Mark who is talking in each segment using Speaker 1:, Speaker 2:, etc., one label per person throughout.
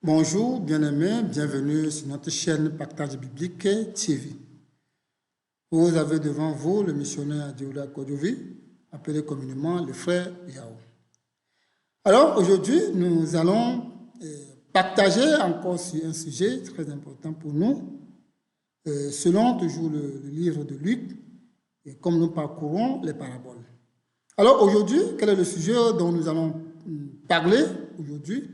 Speaker 1: Bonjour, bien-aimés, bienvenue sur notre chaîne Partage Biblique TV. Vous avez devant vous le missionnaire Dioula Kodovi, appelé communément le frère Yao. Alors aujourd'hui, nous allons partager encore sur un sujet très important pour nous, selon toujours le livre de Luc, et comme nous parcourons les paraboles. Alors aujourd'hui, quel est le sujet dont nous allons parler aujourd'hui?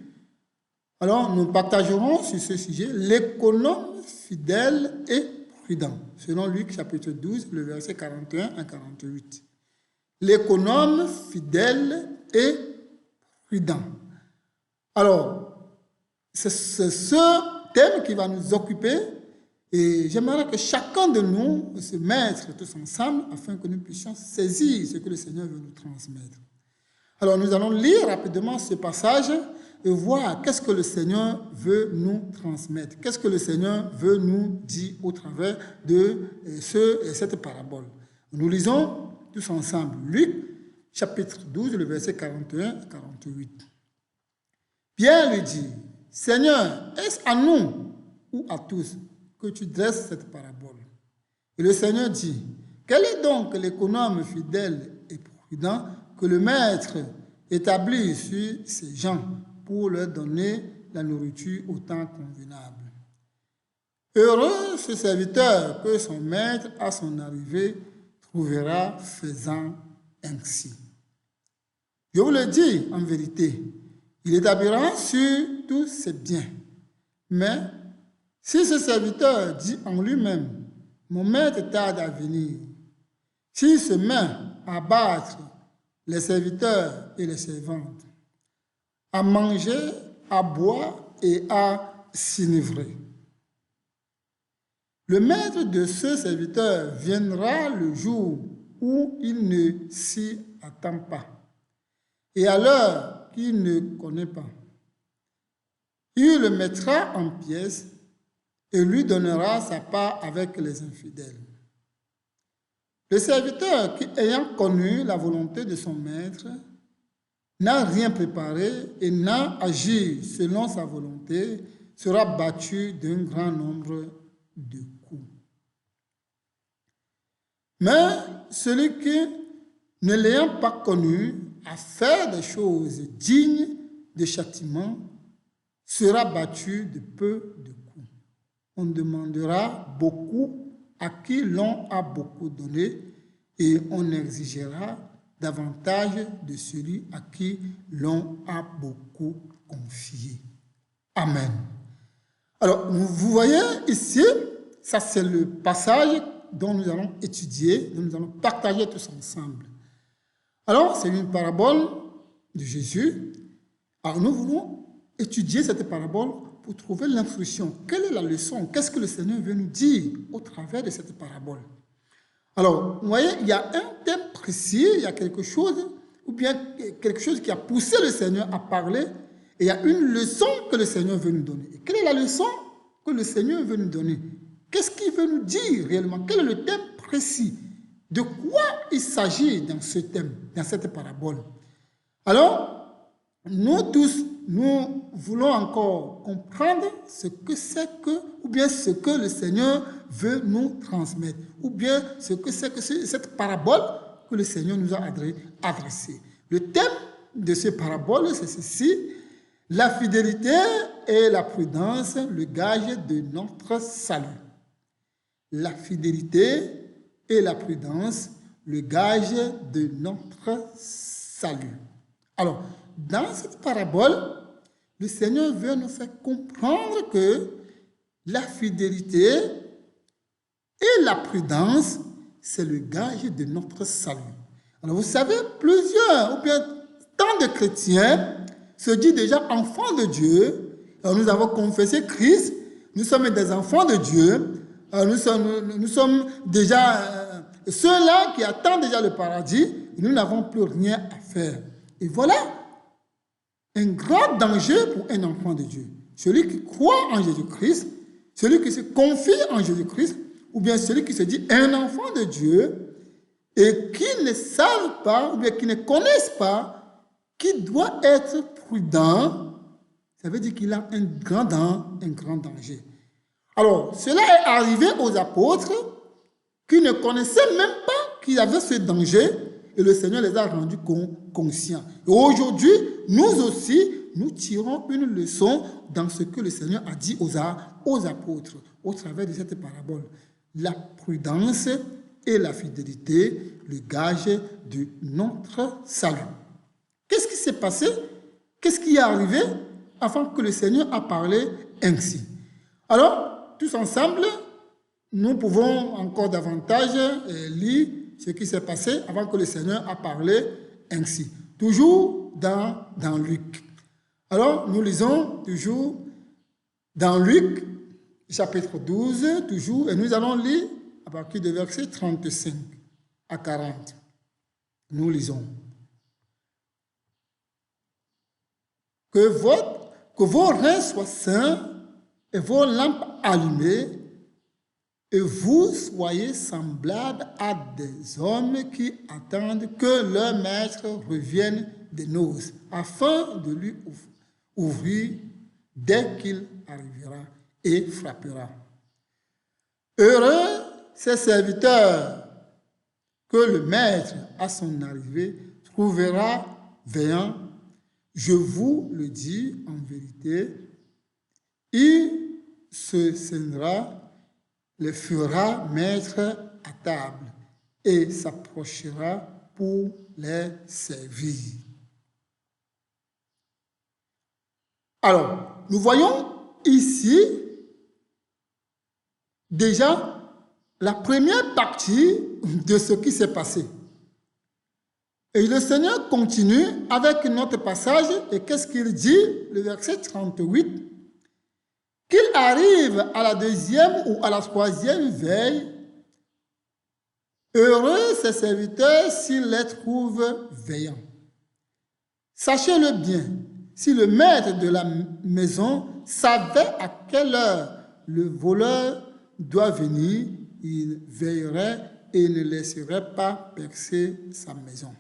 Speaker 1: Alors, nous partagerons sur ce sujet l'économe fidèle et prudent, selon Luc chapitre 12, le verset 41 à 48. L'économe fidèle et prudent. Alors, c'est ce thème qui va nous occuper et j'aimerais que chacun de nous se mette tous ensemble afin que nous puissions saisir ce que le Seigneur veut nous transmettre. Alors, nous allons lire rapidement ce passage et voir qu'est-ce que le Seigneur veut nous transmettre, qu'est-ce que le Seigneur veut nous dire au travers de cette parabole. Nous lisons tous ensemble Luc, chapitre 12, le verset 41 à 48. Pierre lui dit, « Seigneur, est-ce à nous ou à tous que tu dresses cette parabole ?» Et le Seigneur dit, « Quel est donc l'économe fidèle et prudent que le maître établit sur ses gens pour leur donner la nourriture au temps convenable. Heureux ce serviteur que son maître, à son arrivée, trouvera faisant ainsi. Je vous le dis en vérité, il établira sur tous ses biens. Mais si ce serviteur dit en lui-même, mon maître tarde à venir, s'il se met à battre les serviteurs et les servantes, à manger, à boire et à s'enivrer. Le maître de ce serviteur viendra le jour où il ne s'y attend pas et à l'heure qu'il ne connaît pas. Il le mettra en pièces et lui donnera sa part avec les infidèles. Le serviteur qui, ayant connu la volonté de son maître, n'a rien préparé et n'a agi selon sa volonté, sera battu d'un grand nombre de coups. Mais celui qui, ne l'ayant pas connu, a fait des choses dignes de châtiment, sera battu de peu de coups. On demandera beaucoup à qui l'on a beaucoup donné et on exigera davantage de celui à qui l'on a beaucoup confié. Amen. Alors, vous voyez ici, ça c'est le passage dont nous allons étudier, dont nous allons partager tous ensemble. Alors, c'est une parabole de Jésus. Alors, nous voulons étudier cette parabole pour trouver l'instruction. Quelle est la leçon? Qu'est-ce que le Seigneur veut nous dire au travers de cette parabole? Alors, vous voyez, il y a un thème précis, il y a quelque chose, ou bien quelque chose qui a poussé le Seigneur à parler, et il y a une leçon que le Seigneur veut nous donner. Et quelle est la leçon que le Seigneur veut nous donner? Qu'est-ce qu'il veut nous dire réellement? Quel est le thème précis? De quoi il s'agit dans ce thème, dans cette parabole? Alors, nous tous, nous voulons encore comprendre ce que c'est que, ou bien ce que le Seigneur veut nous transmettre, ou bien ce que c'est que cette parabole que le Seigneur nous a adressée. Le thème de ces paraboles, c'est ceci: la fidélité et la prudence, le gage de notre salut. La fidélité et la prudence, le gage de notre salut. Alors, dans cette parabole, le Seigneur veut nous faire comprendre que la fidélité et la prudence, c'est le gage de notre salut. Alors vous savez, plusieurs, ou bien tant de chrétiens se disent déjà enfants de Dieu. Alors nous avons confessé Christ, nous sommes des enfants de Dieu. Alors nous sommes déjà ceux-là qui attendent déjà le paradis, et nous n'avons plus rien à faire. Et voilà un grand danger pour un enfant de Dieu. Celui qui croit en Jésus-Christ, celui qui se confie en Jésus-Christ, ou bien celui qui se dit un enfant de Dieu et qui ne savent pas, ou bien qui ne connaissent pas, qui doit être prudent, Ça veut dire qu'il a un grand danger. Alors, cela est arrivé aux apôtres qui ne connaissaient même pas qu'il y avait ce danger et le Seigneur les a rendus conscients. Et aujourd'hui, nous aussi, nous tirons une leçon dans ce que le Seigneur a dit aux apôtres au travers de cette parabole. La prudence et la fidélité, le gage de notre salut. Qu'est-ce qui s'est passé? Qu'est-ce qui est arrivé avant que le Seigneur a parlé ainsi? Alors, tous ensemble, nous pouvons encore davantage lire ce qui s'est passé avant que le Seigneur a parlé ainsi. Toujours dans Luc. Alors, nous lisons toujours dans Luc, chapitre 12, toujours, et nous allons lire à partir du verset 35 à 40. Nous lisons. Que vos reins soient sains et vos lampes allumées, et vous soyez semblables à des hommes qui attendent que leur maître revienne des noces, afin de lui ouvrir dès qu'il arrivera et frappera. Heureux ces serviteurs que le maître, à son arrivée, trouvera veillant. Je vous le dis en vérité, il se tiendra, les fera mettre à table et s'approchera pour les servir. Alors, nous voyons ici déjà la première partie de ce qui s'est passé. Et le Seigneur continue avec notre passage, et qu'est-ce qu'il dit? Le verset 38. Qu'il arrive à la deuxième ou à la troisième veille, heureux ses serviteurs s'ils les trouvent veillants. Sachez-le bien, si le maître de la maison savait à quelle heure le voleur doit venir, il veillerait et ne laisserait pas percer sa maison.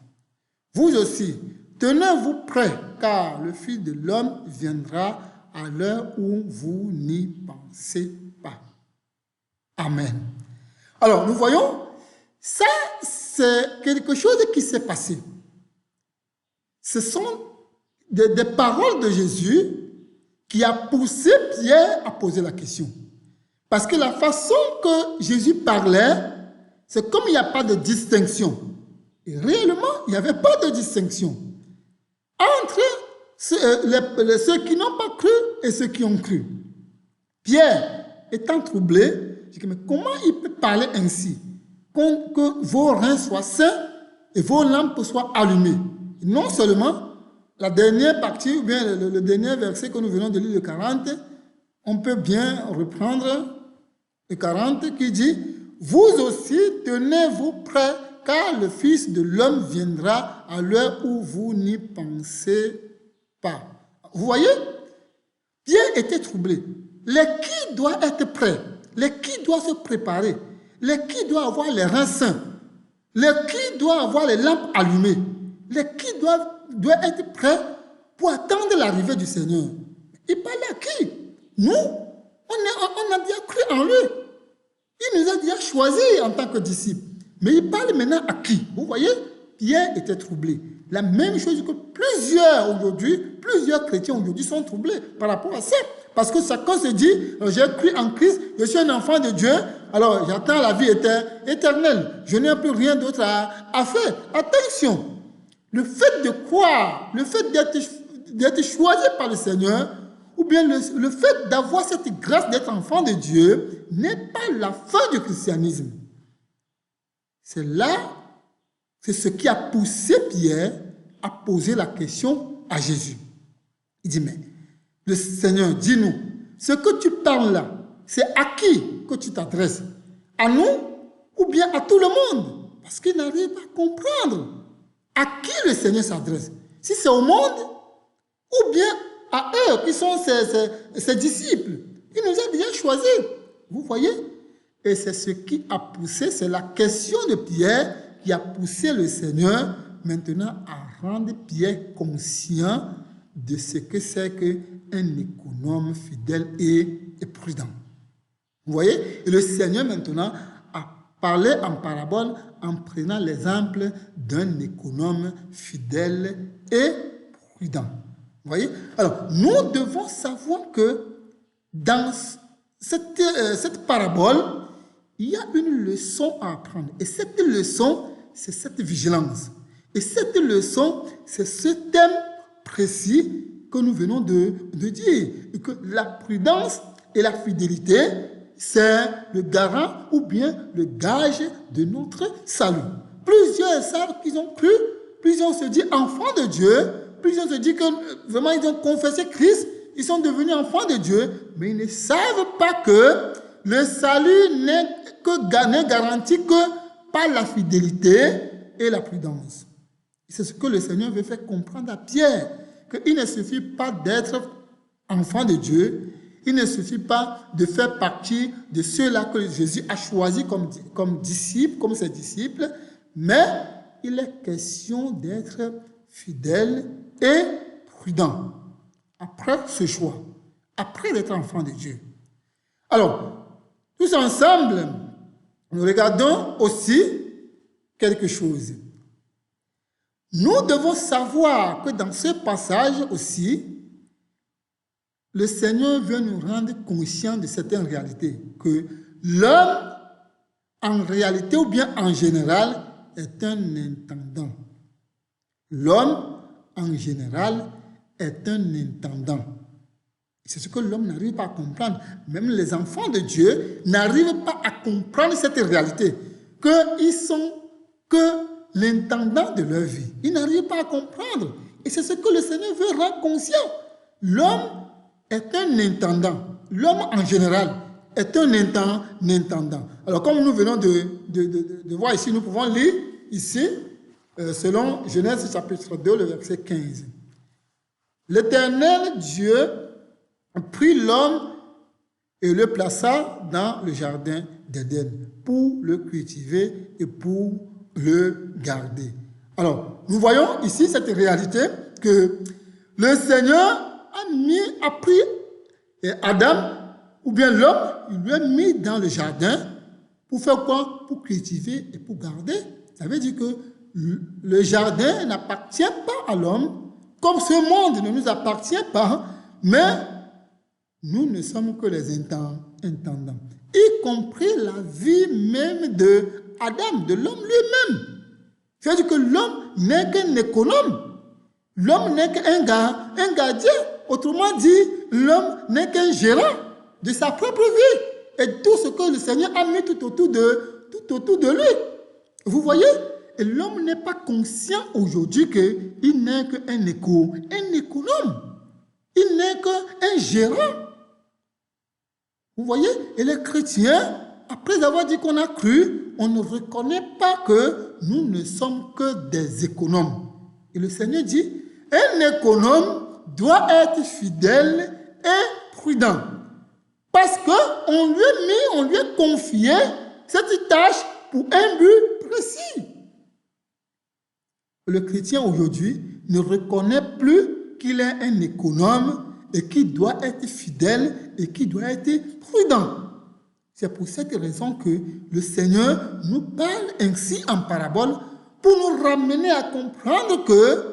Speaker 1: Vous aussi, tenez-vous prêts, car le Fils de l'homme viendra à l'heure où vous n'y pensez pas. Amen. Alors, nous voyons, ça, c'est quelque chose qui s'est passé. Ce sont des paroles de Jésus qui a poussé Pierre à poser la question. Parce que la façon que Jésus parlait, c'est comme il n'y a pas de distinction. Et réellement, il n'y avait pas de distinction entre ceux qui n'ont pas cru et ceux qui ont cru. Pierre, étant troublé, dit mais comment il peut parler ainsi? Que vos reins soient sains et vos lampes soient allumées. Non seulement la dernière partie, ou bien le dernier verset que nous venons de lire, le 40, on peut bien reprendre le 40 qui dit « Vous aussi tenez-vous prêts, car le Fils de l'homme viendra à l'heure où vous n'y pensez pas. » Vous voyez, Pierre était troublé. Les qui doit être prêt? Les qui doit se préparer? Les qui doit avoir les reins sains? Les qui doit avoir les lampes allumées? Les qui doivent être prêts pour attendre l'arrivée du Seigneur? Il parle à qui? Nous, on a déjà cru en lui. Il nous a déjà choisis en tant que disciples. Mais il parle maintenant à qui? Vous voyez, Pierre était troublé. La même chose que plusieurs chrétiens aujourd'hui sont troublés par rapport à ça. Parce que chacun se dit, j'ai cru en Christ, je suis un enfant de Dieu, alors j'attends la vie éternelle. Je n'ai plus rien d'autre à faire. Attention, le fait de croire, le fait d'être choisi par le Seigneur, ou bien le fait d'avoir cette grâce d'être enfant de Dieu, n'est pas la fin du christianisme. C'est ce qui a poussé Pierre à poser la question à Jésus. Il dit, mais le Seigneur, dis-nous, ce que tu parles là, c'est à qui que tu t'adresses? À nous ou bien à tout le monde? Parce qu'il n'arrive pas à comprendre à qui le Seigneur s'adresse. Si c'est au monde ou bien à eux qui sont ses disciples. Il nous a déjà choisis. Vous voyez? Et c'est ce qui a poussé, c'est la question de Pierre qui a poussé le Seigneur maintenant à rendre Pierre conscient de ce que c'est qu'un un économe fidèle et prudent. Vous voyez? Et le Seigneur maintenant a parlé en parabole en prenant l'exemple d'un économe fidèle et prudent. Vous voyez? Alors, nous devons savoir que dans cette parabole, il y a une leçon à apprendre. Et cette leçon, c'est cette vigilance. Et cette leçon, c'est ce thème précis que nous venons de dire. Et que la prudence et la fidélité, c'est le garant ou bien le gage de notre salut. Plusieurs savent qu'ils ont cru, plusieurs se disent enfants de Dieu, plusieurs se disent que vraiment ils ont confessé Christ, ils sont devenus enfants de Dieu, mais ils ne savent pas que le salut n'est garanti que par la fidélité et la prudence. C'est ce que le Seigneur veut faire comprendre à Pierre, qu'il ne suffit pas d'être enfant de Dieu, il ne suffit pas de faire partie de ceux-là que Jésus a choisis comme disciples, comme ses disciples, mais il est question d'être fidèle et prudent après ce choix, après d'être enfant de Dieu. Alors, tous ensemble, nous regardons aussi quelque chose. Nous devons savoir que dans ce passage aussi, le Seigneur veut nous rendre conscients de certaines réalités, que l'homme, en réalité ou bien en général, est un intendant. L'homme, en général, est un intendant. C'est ce que l'homme n'arrive pas à comprendre. Même les enfants de Dieu n'arrivent pas à comprendre cette réalité, qu'ils sont que l'intendant de leur vie. Ils n'arrivent pas à comprendre. Et c'est ce que le Seigneur veut rendre conscient. L'homme est un intendant. L'homme en général est un intendant. Alors comme nous venons de voir ici, nous pouvons lire ici, selon Genèse chapitre 2, le verset 15. L'Éternel Dieu prit l'homme et le plaça dans le jardin d'Éden pour le cultiver et pour le garder. Alors, nous voyons ici cette réalité que le Seigneur a pris Adam, ou bien l'homme, il lui a mis dans le jardin pour faire quoi? Pour cultiver et pour garder. Ça veut dire que le jardin n'appartient pas à l'homme, comme ce monde ne nous appartient pas, mais nous ne sommes que les intendants, y compris la vie même de Adam, de l'homme lui-même. C'est-à-dire que l'homme n'est qu'un économe, l'homme n'est qu'un gardien. Autrement dit, l'homme n'est qu'un gérant de sa propre vie et tout ce que le Seigneur a mis tout autour de lui. Vous voyez? Et l'homme n'est pas conscient aujourd'hui qu'il n'est qu'un économe. Il n'est qu'un gérant. Vous voyez? Et les chrétiens, après avoir dit qu'on a cru, on ne reconnaît pas que nous ne sommes que des économes. Et le Seigneur dit, un économe doit être fidèle et prudent. Parce qu'on lui a confié cette tâche pour un but précis. Le chrétien aujourd'hui ne reconnaît plus qu'il est un économe et qu'il doit être fidèle et qu'il doit être prudent. C'est pour cette raison que le Seigneur nous parle ainsi en parabole pour nous ramener à comprendre que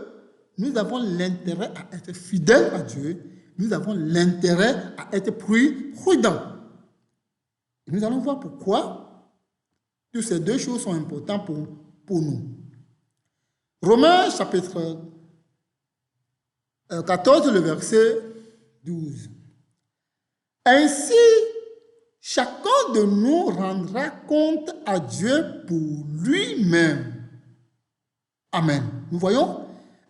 Speaker 1: nous avons l'intérêt à être fidèles à Dieu, nous avons l'intérêt à être prudents. Et nous allons voir pourquoi toutes ces deux choses sont importantes pour nous. Romains chapitre 14, le verset 12. Ainsi, chacun de nous rendra compte à Dieu pour lui-même. Amen. Nous voyons?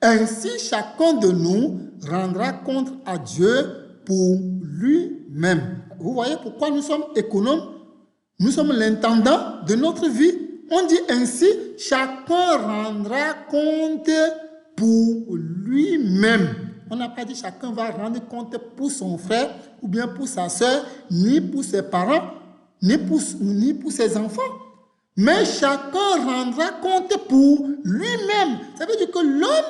Speaker 1: Ainsi, chacun de nous rendra compte à Dieu pour lui-même. Vous voyez pourquoi nous sommes économes? Nous sommes l'intendant de notre vie. On dit ainsi, chacun rendra compte pour lui-même. On n'a pas dit chacun va rendre compte pour son frère ou bien pour sa soeur, ni pour ses parents, ni pour ses enfants. Mais chacun rendra compte pour lui-même. Ça veut dire que l'homme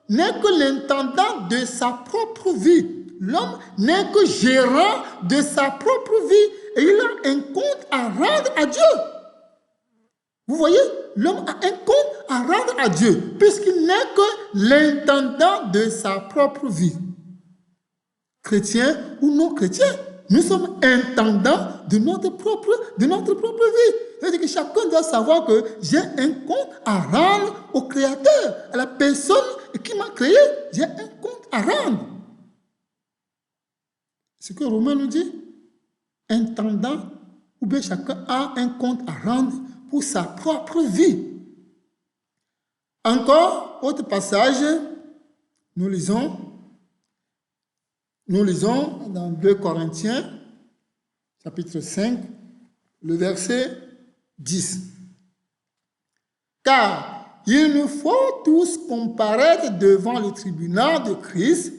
Speaker 1: n'est que l'intendant de sa propre vie. l'homme n'est que gérant de sa propre vie et il a un compte à rendre à Dieu. Vous voyez, l'homme a un compte à rendre à Dieu puisqu'il n'est que l'intendant de sa propre vie. Chrétien ou non chrétien, nous sommes intendants de notre propre vie. C'est-à-dire que chacun doit savoir que j'ai un compte à rendre au Créateur, à la personne qui m'a créé. J'ai un compte à rendre. Ce que Romain nous dit, intendant, ou bien chacun a un compte à rendre pour sa propre vie. Encore, autre passage, nous lisons dans 2 Corinthiens, chapitre 5, le verset 10. Car il nous faut tous comparaître devant le tribunal de Christ,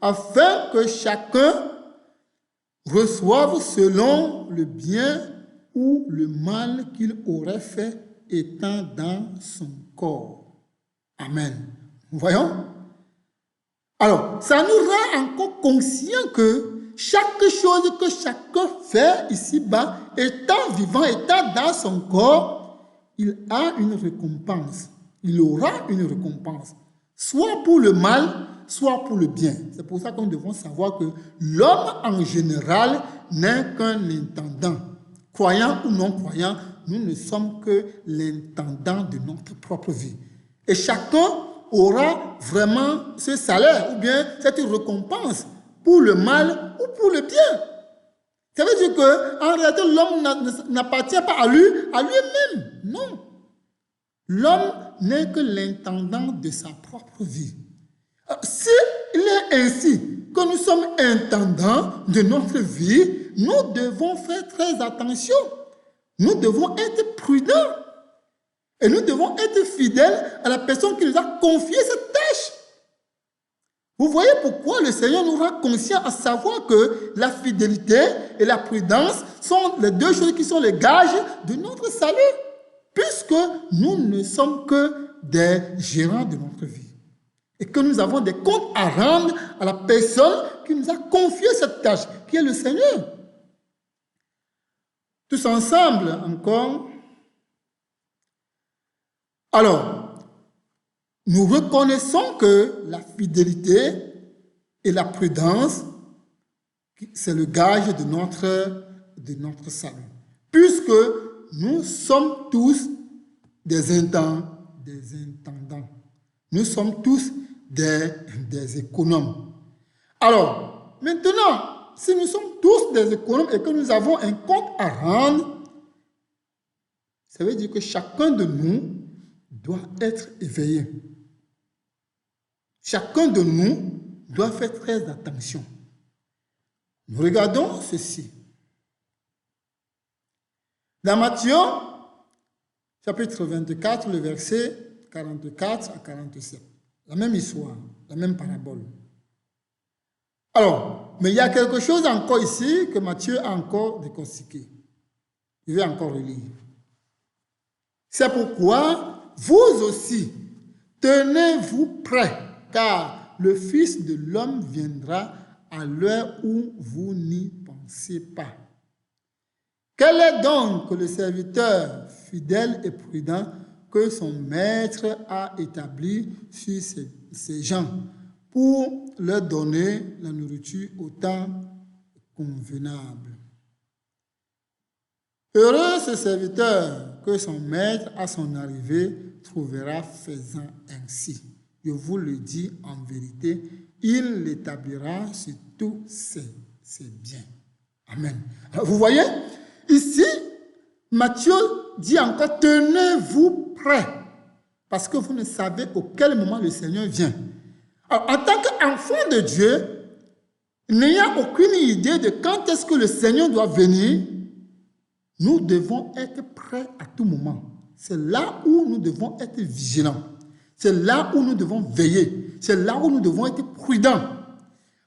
Speaker 1: afin que chacun reçoive selon le bien ou le mal qu'il aurait fait étant dans son corps. Amen. Voyons. Alors, ça nous rend encore conscients que chaque chose que chacun fait ici-bas, étant vivant, étant dans son corps, il a une récompense. Il aura une récompense, soit pour le mal, soit pour le bien. C'est pour ça que nous devons savoir que l'homme en général n'est qu'un intendant. Croyant ou non croyant, nous ne sommes que l'intendant de notre propre vie. Et chacun aura vraiment ce salaire ou bien cette récompense pour le mal ou pour le bien. Ça veut dire qu'en réalité, l'homme n'appartient pas à lui-même. Non. L'homme n'est que l'intendant de sa propre vie. S'il est ainsi que nous sommes intendants de notre vie, nous devons faire très attention. Nous devons être prudents. Et nous devons être fidèles à la personne qui nous a confié cette tâche. Vous voyez pourquoi le Seigneur nous rend conscients à savoir que la fidélité et la prudence sont les deux choses qui sont les gages de notre salut, puisque nous ne sommes que des gérants de notre vie et que nous avons des comptes à rendre à la personne qui nous a confié cette tâche, qui est le Seigneur. Tous ensemble, encore. Alors, nous reconnaissons que la fidélité et la prudence, c'est le gage de notre salut. Puisque nous sommes tous des intendants. Nous sommes tous des économes. Alors, maintenant, si nous sommes tous des économes et que nous avons un compte à rendre, ça veut dire que chacun de nous doit être éveillé. Chacun de nous doit faire très attention. Nous regardons ceci. Dans Matthieu, chapitre 24, le verset 44 à 47. La même histoire, la même parabole. Alors, mais il y a quelque chose encore ici que Matthieu a encore décortiqué. Je vais encore relire. C'est pourquoi vous aussi, tenez-vous prêts, car le Fils de l'homme viendra à l'heure où vous n'y pensez pas. Quel est donc le serviteur fidèle et prudent que son maître a établi sur ces gens pour leur donner la nourriture au temps convenable? Heureux ce serviteur que son maître à son arrivée trouvera faisant ainsi. Je vous le dis en vérité, il l'établira sur tous ses biens. Amen. Alors, vous voyez, ici, Matthieu dit encore, tenez-vous prêts, parce que vous ne savez auquel moment le Seigneur vient. Alors, en tant qu'enfant de Dieu, n'ayant aucune idée de quand est-ce que le Seigneur doit venir, nous devons être prêts à tout moment. C'est là où nous devons être vigilants. C'est là où nous devons veiller. C'est là où nous devons être prudents.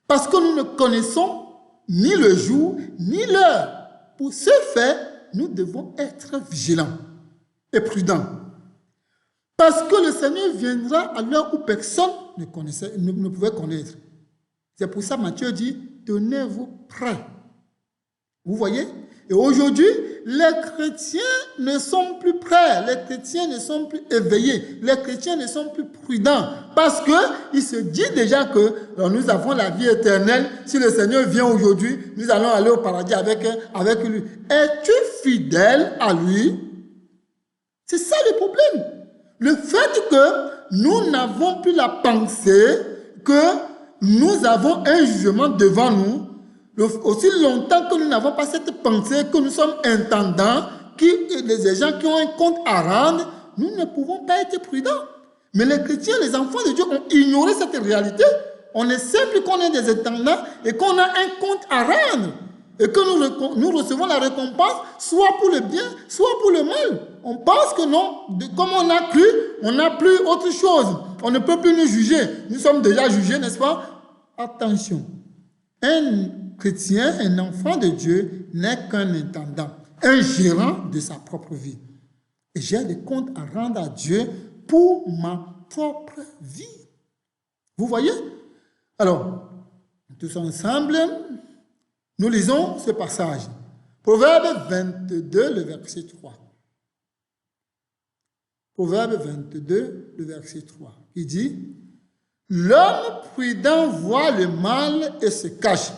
Speaker 1: Parce que nous ne connaissons ni le jour, ni l'heure. Pour ce faire, nous devons être vigilants et prudents. Parce que le Seigneur viendra à l'heure où personne ne pouvait connaître. C'est pour ça Matthieu dit, tenez-vous prêts. Vous voyez? Et aujourd'hui, les chrétiens ne sont plus prêts, les chrétiens ne sont plus éveillés, les chrétiens ne sont plus prudents parce qu'ils se disent déjà que nous avons la vie éternelle. Si le Seigneur vient aujourd'hui, nous allons aller au paradis avec lui. Es-tu fidèle à lui? C'est ça le problème. Le fait que nous n'avons plus la pensée que nous avons un jugement devant nous, aussi longtemps que nous n'avons pas cette pensée que nous sommes intendants, des gens qui ont un compte à rendre, nous ne pouvons pas être prudents. Mais les chrétiens, les enfants de Dieu ont ignoré cette réalité. On est simple qu'on est des intendants et qu'on a un compte à rendre. Et que nous recevons la récompense soit pour le bien, soit pour le mal. On pense que non, comme on a cru, on n'a plus autre chose. On ne peut plus nous juger. Nous sommes déjà jugés, n'est-ce pas? Attention. Un chrétien, un enfant de Dieu, n'est qu'un intendant, un gérant de sa propre vie. Et j'ai des comptes à rendre à Dieu pour ma propre vie. Vous voyez? Alors, tous ensemble, nous lisons ce passage. Proverbe 22, le verset 3. Proverbe 22, le verset 3. Il dit, « L'homme prudent voit le mal et se cache,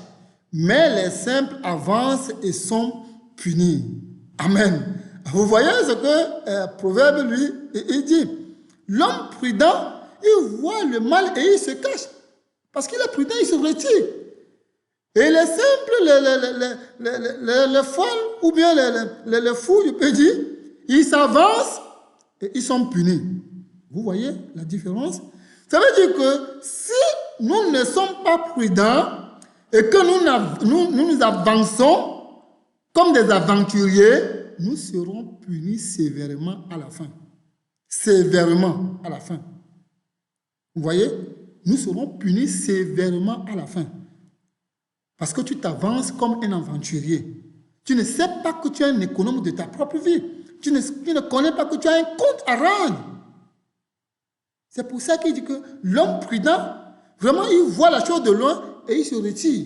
Speaker 1: mais les simples avancent et sont punis. » Amen. Vous voyez ce que Proverbe, lui, il dit. L'homme prudent, il voit le mal et il se cache. Parce qu'il est prudent, il se retire. Et les simples, les folles, ou bien les fous, je peux dire, ils s'avancent et ils sont punis. Vous voyez la différence? Ça veut dire que si nous ne sommes pas prudents et que nous avançons comme des aventuriers, nous serons punis sévèrement à la fin. Sévèrement à la fin. Vous voyez? Nous serons punis sévèrement à la fin. Parce que tu t'avances comme un aventurier. Tu ne sais pas que tu es un économe de ta propre vie. Tu ne connais pas que tu as un compte à rendre. C'est pour ça qu'il dit que l'homme prudent, vraiment, il voit la chose de loin et il se retire.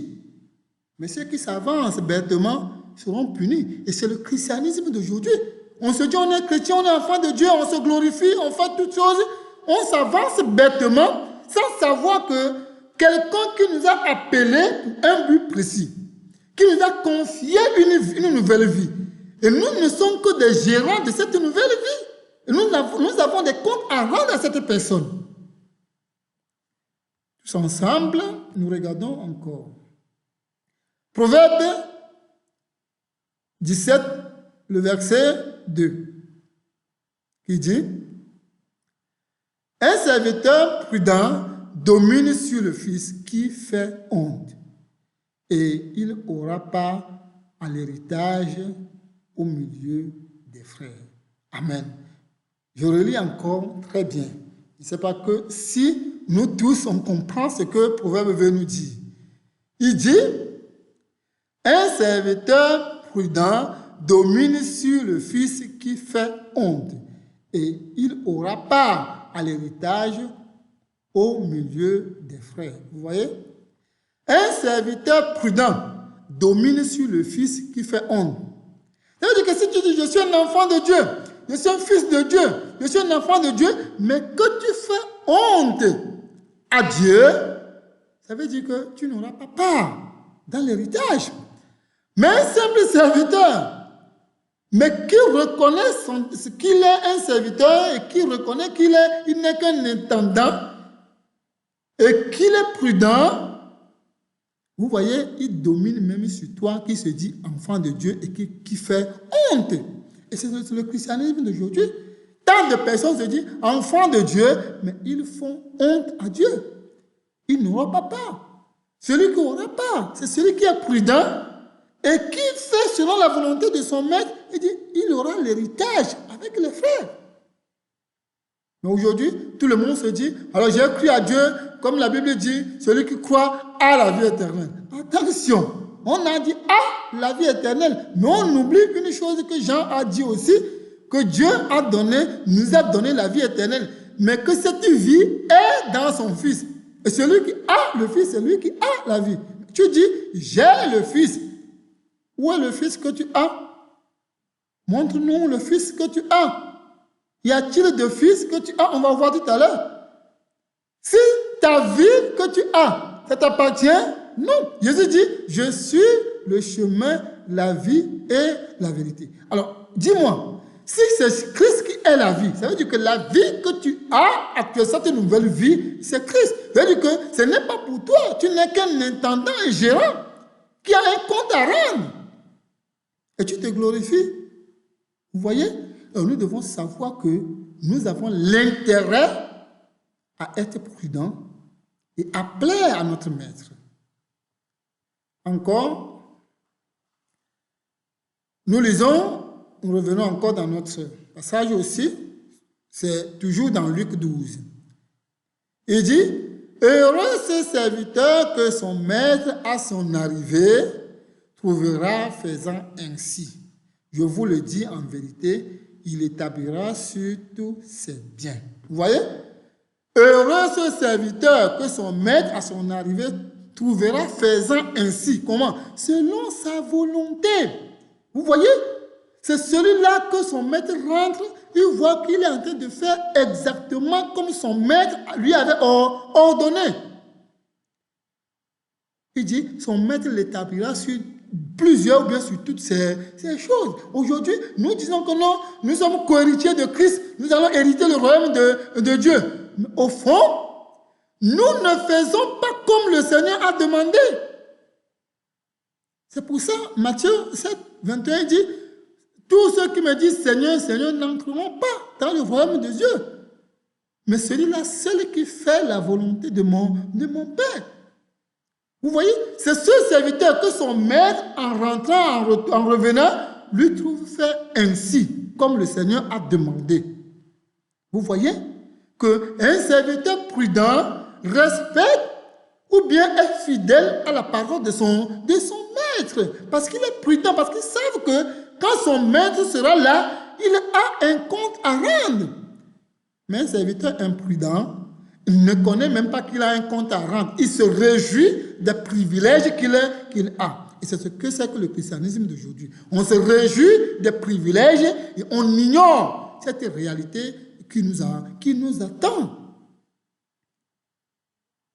Speaker 1: Mais ceux qui s'avancent bêtement seront punis. Et c'est le christianisme d'aujourd'hui. On se dit, on est chrétien, on est enfant de Dieu, on se glorifie, on fait toutes choses. On s'avance bêtement sans savoir que quelqu'un qui nous a appelés pour un but précis, qui nous a confié une nouvelle vie. Et nous ne sommes que des gérants de cette nouvelle vie. Et nous avons des comptes à rendre à cette personne. Tous ensemble, nous regardons encore. Proverbe 17, le verset 2, qui dit, « Un serviteur prudent domine sur le fils qui fait honte, et il aura part à l'héritage au milieu des frères. » Amen. Je relis encore très bien. Je ne sais pas que si nous tous, on comprend ce que le Proverbe veut nous dire. Il dit, un serviteur prudent domine sur le fils qui fait honte, et il aura part à l'héritage au milieu des frères. Vous voyez? Un serviteur prudent domine sur le fils qui fait honte. Ça veut dire que si tu dis, je suis un enfant de Dieu, je suis un fils de Dieu, je suis un enfant de Dieu, mais que tu fais honte à Dieu, ça veut dire que tu n'auras pas part dans l'héritage. Mais un simple serviteur, mais qui reconnaît qu'il est un serviteur et qui reconnaît qu'il n'est qu'un intendant et qu'il est prudent, vous voyez, il domine même sur toi qui se dit enfant de Dieu et qui fait honte. Et c'est le christianisme d'aujourd'hui. Tant de personnes se disent enfants de Dieu, mais ils font honte à Dieu. Ils n'auront pas part. Celui qui n'aura pas, c'est celui qui est prudent et qui fait selon la volonté de son maître. Il dit, il aura l'héritage avec les frères. Mais aujourd'hui, tout le monde se dit, alors j'ai cru à Dieu, comme la Bible dit, celui qui croit à la vie éternelle. Attention, on a dit à la vie éternelle, mais on oublie une chose que Jean a dit aussi, que Dieu nous a donné la vie éternelle, mais que cette vie est dans son Fils. Et celui qui a le Fils, c'est lui qui a la vie. Tu dis, j'ai le Fils. Où est le Fils que tu as? Montre-nous le Fils que tu as. Y a-t-il de Fils que tu as? On va voir tout à l'heure. Si ta vie que tu as, ça t'appartient? Non. Jésus dit, je suis le chemin, la vie et la vérité. Alors, dis-moi, si c'est Christ qui est la vie, ça veut dire que la vie que tu as actuellement, cette nouvelle vie, c'est Christ. Ça veut dire que ce n'est pas pour toi. Tu n'es qu'un intendant et gérant qui a un compte à rendre. Et tu te glorifies. Vous voyez? Alors, nous devons savoir que nous avons l'intérêt à être prudents et à plaire à notre maître. Encore, nous lisons, nous revenons encore dans notre passage aussi, c'est toujours dans Luc 12. Il dit, heureux ce serviteur que son maître à son arrivée trouvera faisant ainsi. Je vous le dis en vérité, il établira sur tous ses biens. Vous voyez? Heureux ce serviteur que son maître à son arrivée trouvera faisant ainsi. Comment? Selon sa volonté. Vous voyez? C'est celui-là que son maître rentre, il voit qu'il est en train de faire exactement comme son maître lui avait ordonné. Il dit, son maître l'établira sur plusieurs, ou bien sur toutes ces choses. Aujourd'hui, nous disons que non, nous sommes co-héritiers de Christ, nous allons hériter le royaume de Dieu. Mais au fond, nous ne faisons pas comme le Seigneur a demandé. C'est pour ça, Matthieu 7, 21 dit, tous ceux qui me disent Seigneur, Seigneur n'entreront pas dans le royaume de Dieu. Mais celui-là, seul qui fait la volonté de mon Père. Vous voyez, c'est ce serviteur que son maître, en rentrant, en revenant, lui trouve fait ainsi, comme le Seigneur a demandé. Vous voyez qu'un serviteur prudent respecte ou bien est fidèle à la parole de son maître. Parce qu'il est prudent, parce qu'il sait que quand son maître sera là, il a un compte à rendre. Mais un serviteur imprudent, il ne connaît même pas qu'il a un compte à rendre. Il se réjouit des privilèges qu'il a. Et c'est ce que c'est que le christianisme d'aujourd'hui. On se réjouit des privilèges et on ignore cette réalité qui nous attend.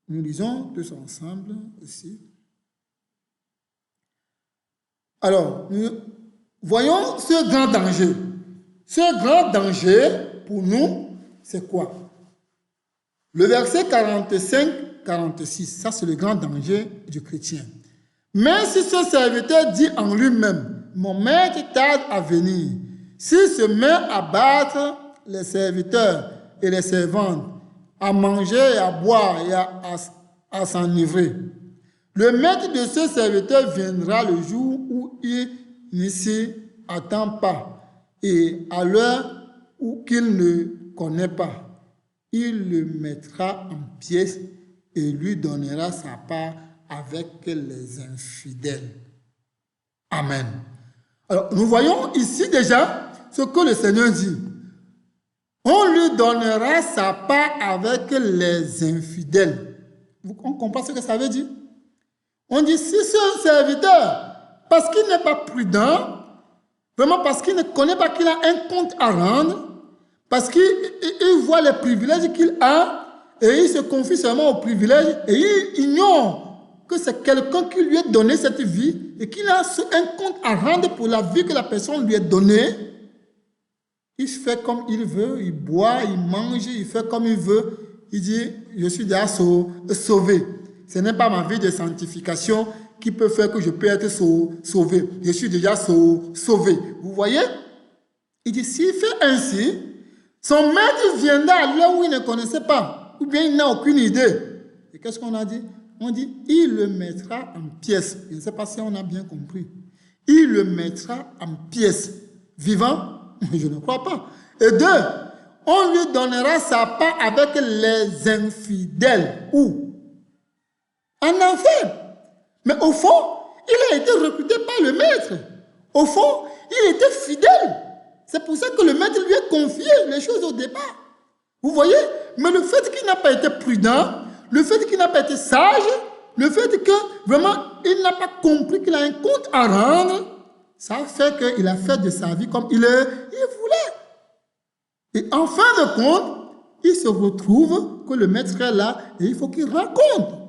Speaker 1: Nous lisons tous ensemble aussi. Alors, nous voyons ce grand danger. Ce grand danger, pour nous, c'est quoi? Le verset 45-46, ça c'est le grand danger du chrétien. Mais si ce serviteur dit en lui-même, mon maître tarde à venir, s'il se met à battre les serviteurs et les servantes, à manger et à boire et à s'enivrer, le maître de ce serviteur viendra le jour où il ne s'y attend pas et à l'heure où qu'il ne connaît pas. Il le mettra en pièces et lui donnera sa part avec les infidèles. Amen. Alors, nous voyons ici déjà ce que le Seigneur dit. On lui donnera sa part avec les infidèles. On comprend ce que ça veut dire? On dit, si ce serviteur, parce qu'il n'est pas prudent, vraiment parce qu'il ne connaît pas qu'il a un compte à rendre, parce qu'il voit les privilèges qu'il a et il se confie seulement aux privilèges et il ignore que c'est quelqu'un qui lui a donné cette vie et qu'il a un compte à rendre pour la vie que la personne lui a donnée. Il fait comme il veut, il boit, il mange, il fait comme il veut. Il dit, je suis déjà sauvé. Ce n'est pas ma vie de sanctification qui peut faire que je peux être sauvé. Je suis déjà sauvé. Vous voyez? Il dit, s'il fait ainsi, son maître viendra là où il ne connaissait pas, ou bien il n'a aucune idée. Et qu'est-ce qu'on a dit? On dit, il le mettra en pièces. Je ne sais pas si on a bien compris. Il le mettra en pièces. Vivant? Je ne crois pas. Et deux, on lui donnera sa part avec les infidèles. Où? En enfer. Mais au fond, il a été recruté par le maître. Au fond, il était fidèle. C'est pour ça que le maître lui a confié les choses au départ. Vous voyez? Mais le fait qu'il n'a pas été prudent Le fait qu'il n'a pas été sage, le fait que vraiment il n'a pas compris qu'il a un compte à rendre, ça fait qu'il a fait de sa vie comme il voulait. Et en fin de compte, il se retrouve que le maître est là et il faut qu'il raconte.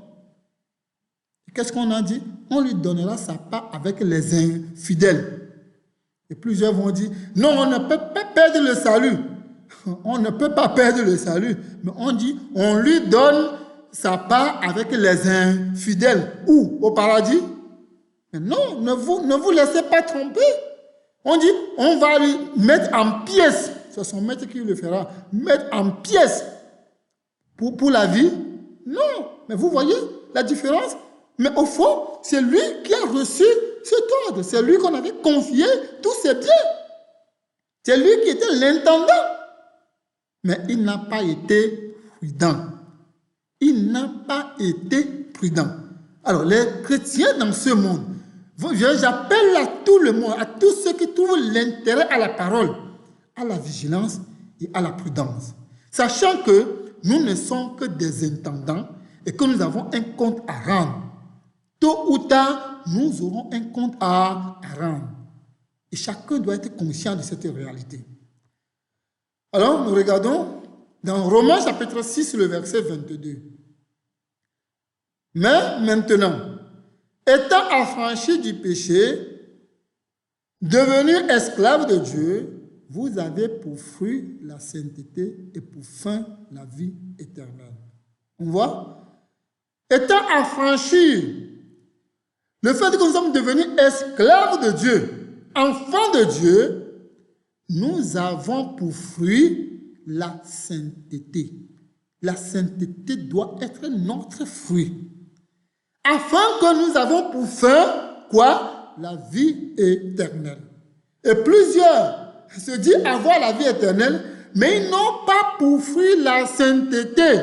Speaker 1: Qu'est-ce qu'on a dit? On lui donnera sa part avec les infidèles. Et plusieurs vont dire, non, on ne peut pas perdre le salut. On ne peut pas perdre le salut. Mais on dit, on lui donne sa part avec les infidèles. Où? Au paradis? Mais non, ne vous laissez pas tromper. On dit, on va lui mettre en pièces. C'est son maître qui le fera. Mettre en pièces pour la vie. Non, mais vous voyez la différence? Mais au fond, c'est lui qui a reçu cet ordre. C'est lui qu'on avait confié tous ses biens. C'est lui qui était l'intendant. Mais il n'a pas été prudent. Il n'a pas été prudent. Alors, les chrétiens dans ce monde, j'appelle à tout le monde, à tous ceux qui trouvent l'intérêt à la parole, à la vigilance et à la prudence. Sachant que nous ne sommes que des intendants et que nous avons un compte à rendre. Tôt ou tard, nous aurons un compte à rendre. Et chacun doit être conscient de cette réalité. Alors, nous regardons dans Romains chapitre 6, le verset 22. Mais maintenant, étant affranchis du péché, devenus esclaves de Dieu, vous avez pour fruit la sainteté et pour fin la vie éternelle. On voit? Étant affranchis, le fait que nous sommes devenus esclaves de Dieu, enfants de Dieu, nous avons pour fruit la sainteté. La sainteté doit être notre fruit. Afin que nous avons pour fin, quoi? La vie éternelle. Et plusieurs se disent avoir la vie éternelle, mais ils n'ont pas pour fruit la sainteté.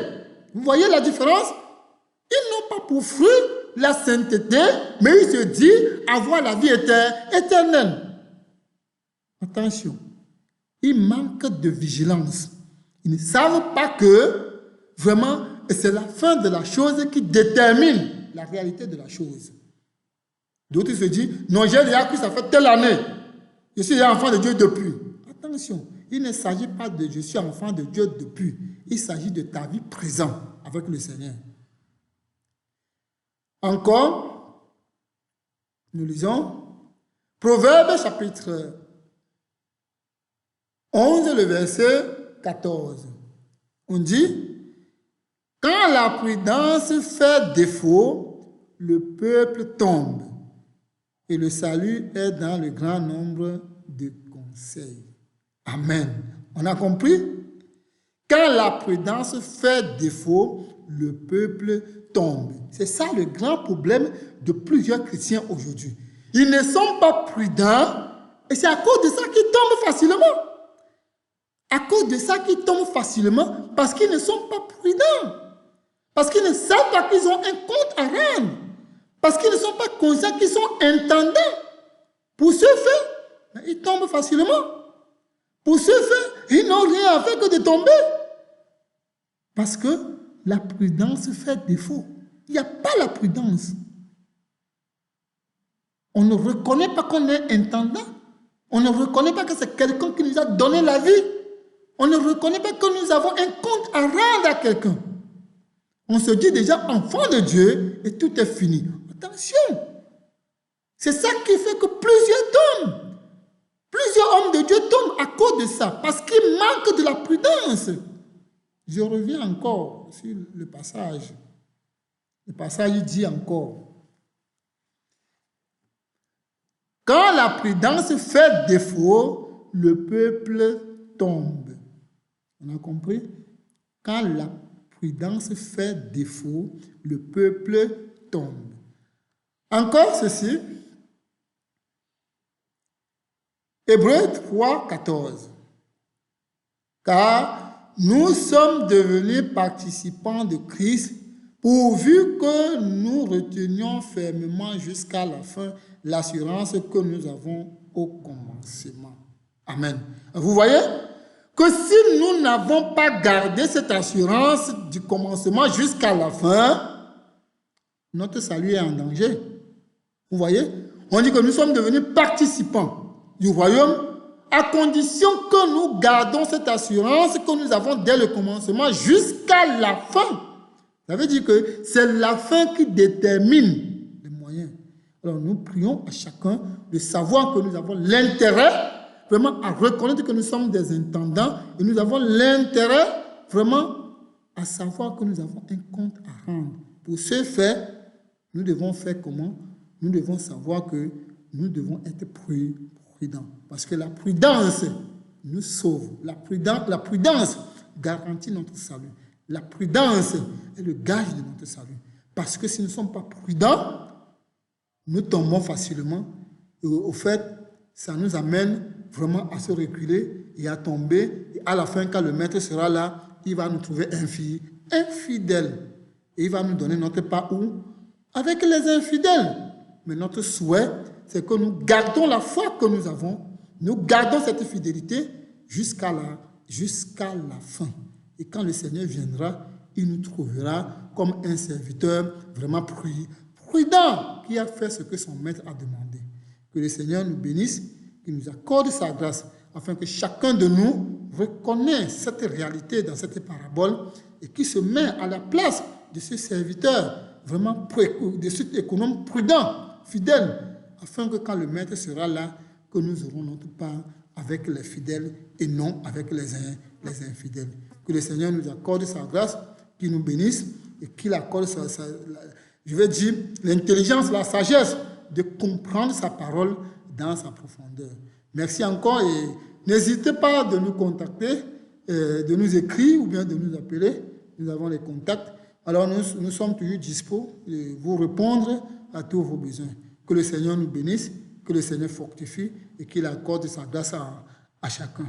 Speaker 1: Vous voyez la différence? Ils n'ont pas pour fruit la sainteté, mais ils se disent avoir la vie éternelle. Attention, ils manquent de vigilance. Ils ne savent pas que vraiment, c'est la fin de la chose qui détermine la réalité de la chose. D'autres se disent, non, j'ai déjà cru ça fait telle année. Je suis enfant de Dieu depuis. Attention, il ne s'agit pas de je suis enfant de Dieu depuis. Il s'agit de ta vie présente avec le Seigneur. Encore, nous lisons Proverbe chapitre 11, le verset 14. On dit, quand la prudence fait défaut, le peuple tombe et le salut est dans le grand nombre de conseils. Amen. On a compris? Quand la prudence fait défaut, le peuple tombe. C'est ça le grand problème de plusieurs chrétiens aujourd'hui. Ils ne sont pas prudents et c'est à cause de ça qu'ils tombent facilement. À cause de ça qu'ils tombent facilement parce qu'ils ne sont pas prudents. Parce qu'ils ne savent pas qu'ils ont un compte à rendre. Parce qu'ils ne sont pas conscients qu'ils sont intendants. Pour ce fait, ils tombent facilement. Pour ce fait, ils n'ont rien à faire que de tomber. Parce que la prudence fait défaut. Il n'y a pas la prudence. On ne reconnaît pas qu'on est intendant. On ne reconnaît pas que c'est quelqu'un qui nous a donné la vie. On ne reconnaît pas que nous avons un compte à rendre à quelqu'un. On se dit déjà enfant de Dieu et tout est fini. Attention. C'est ça qui fait que plusieurs tombent. Plusieurs hommes de Dieu tombent à cause de ça. Parce qu'ils manquent de la prudence. Je reviens encore sur le passage. Le passage dit encore. Quand la prudence fait défaut, le peuple tombe. On a compris? Quand la prudence fait défaut, le peuple tombe. Encore ceci. Hébreux 3, 14. Car nous sommes devenus participants de Christ pourvu que nous retenions fermement jusqu'à la fin l'assurance que nous avons au commencement. Amen. Vous voyez? que si nous n'avons pas gardé cette assurance du commencement jusqu'à la fin, notre salut est en danger. Vous voyez? On dit que nous sommes devenus participants du royaume à condition que nous gardons cette assurance que nous avons dès le commencement jusqu'à la fin. Ça veut dire que c'est la fin qui détermine les moyens. Alors nous prions à chacun de savoir que nous avons l'intérêt vraiment à reconnaître que nous sommes des intendants et nous avons l'intérêt vraiment à savoir que nous avons un compte à rendre. Pour ce faire, nous devons faire comment? Nous devons savoir que nous devons être prudents. Parce que la prudence nous sauve. La prudence garantit notre salut. La prudence est le gage de notre salut. Parce que si nous ne sommes pas prudents, nous tombons facilement. Et au fait, ça nous amène vraiment à se reculer et à tomber. Et à la fin, quand le maître sera là, il va nous trouver infidèles. Et il va nous donner notre part où? Avec les infidèles. Mais notre souhait, c'est que nous gardons la foi que nous avons. Nous gardons cette fidélité jusqu'à la fin. Et quand le Seigneur viendra, il nous trouvera comme un serviteur vraiment prudent qui a fait ce que son maître a demandé. Que le Seigneur nous bénisse, qu'il nous accorde sa grâce, afin que chacun de nous reconnaisse cette réalité dans cette parabole et qui se met à la place de ce serviteur vraiment de cet économe prudent, fidèle, afin que quand le maître sera là, que nous aurons notre part avec les fidèles et non avec les infidèles. Que le Seigneur nous accorde sa grâce, qu'il nous bénisse et qu'il accorde l'intelligence, la sagesse de comprendre sa parole dans sa profondeur. Merci encore et n'hésitez pas de nous contacter, de nous écrire ou bien de nous appeler. Nous avons les contacts. Alors nous sommes toujours dispos de vous répondre à tous vos besoins. Que le Seigneur nous bénisse, que le Seigneur fortifie et qu'il accorde sa grâce à chacun.